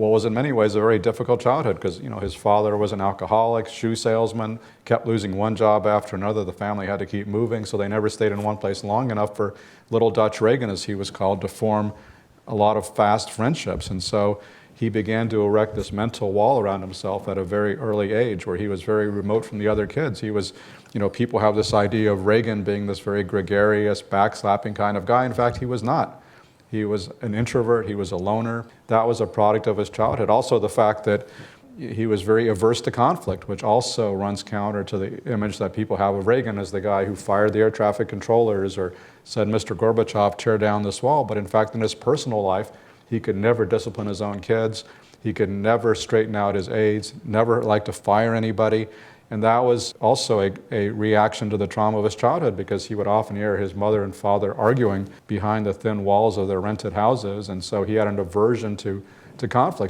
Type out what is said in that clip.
what was in many ways a very difficult childhood because, his father was an alcoholic, shoe salesman, kept losing one job after another. The family had to keep moving, so they never stayed in one place long enough for little Dutch Reagan, as he was called, to form a lot of fast friendships. And so he began to erect this mental wall around himself at a very early age where he was very remote from the other kids. He was, people have this idea of Reagan being this very gregarious, backslapping kind of guy. In fact, he was not. He was an introvert, he was a loner. That was a product of his childhood. Also the fact that he was very averse to conflict, which also runs counter to the image that people have of Reagan as the guy who fired the air traffic controllers or said, Mr. Gorbachev, tear down this wall. But in fact, in his personal life, he could never discipline his own kids. He could never straighten out his aides, never like to fire anybody. And that was also a reaction to the trauma of his childhood because he would often hear his mother and father arguing behind the thin walls of their rented houses. And so he had an aversion to conflict.